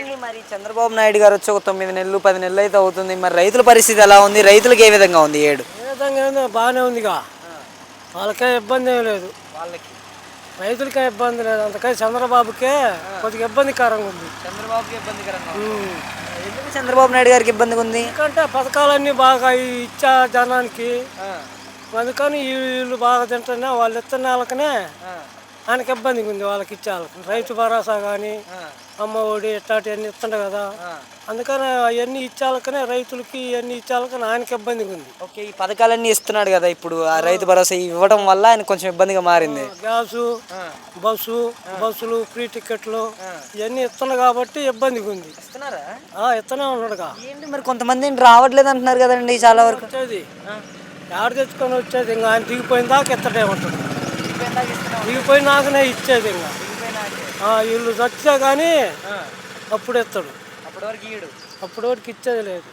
ఏంటి మరి చంద్రబాబు నాయుడు గారు వచ్చి ఒక 9 నెలలు 10 నెలలు అయితే అవుతుంది. మరి రైతుల పరిస్థితి ఎలా ఉంది? రైతులకు ఏ విధంగా ఉంది ఏడు? ఏ విధంగా ఏందో బాగానే ఉందిగా, వాళ్ళకే ఇబ్బంది ఏం లేదు, వాళ్ళకి రైతులకే ఇబ్బంది లేదు. అందుకని చంద్రబాబుకే కొద్దిగా ఇబ్బందికరంగా ఉంది. చంద్రబాబుకి ఇబ్బందికరంగా ఉంది. ఎందుకు చంద్రబాబు నాయుడు గారికి ఇబ్బందిగా ఉంది? ఎందుకంటే పథకాలన్నీ బాగా ఇచ్చా జనానికి, అందుకని వీళ్ళు బాగా తింటున్నా వాళ్ళు ఇస్తున్న వాళ్ళకనే ఆయనకి ఇబ్బందిగా ఉంది. వాళ్ళకి ఇచ్చే వాళ్ళకి రైతు భరోసా కానీ అమ్మ ఒడి ఇట్లాంటివన్నీ ఇస్తుండే కదా, అందుకని అవన్నీ ఇచ్చాలకనే రైతులకి ఇవన్నీ ఇచ్చాలకనే ఆయనకి ఇబ్బందిగా ఉంది. ఓకే, ఈ పథకాలన్నీ ఇస్తున్నాడు కదా ఇప్పుడు, ఆ రైతు భరోసా ఇవ్వడం వల్ల ఆయన కొంచెం ఇబ్బందిగా మారింది. గ్యాసు, బస్సులు, ఫ్రీ టికెట్లు ఇవన్నీ ఇస్తున్నాడు కాబట్టి ఇబ్బందిగా ఉంది. ఇస్తున్నారా? ఇస్తూనే ఉన్నాడుగా. ఏంటి మరి కొంతమంది ఏంటి రావట్లేదు అంటున్నారు కదండి చాలా వరకు. వచ్చేది ఆడ తెచ్చుకొని వచ్చేది, ఇంకా ఆయన దిగిపోయిన దాకా ఇస్తడే ఉంటుంది. దిగిపోయినాకనే ఇచ్చేది. ఇంకా వీళ్ళు చచ్చితే కానీ అప్పుడు ఇస్తాడు, అప్పటి వరకు ఇచ్చేది లేదు.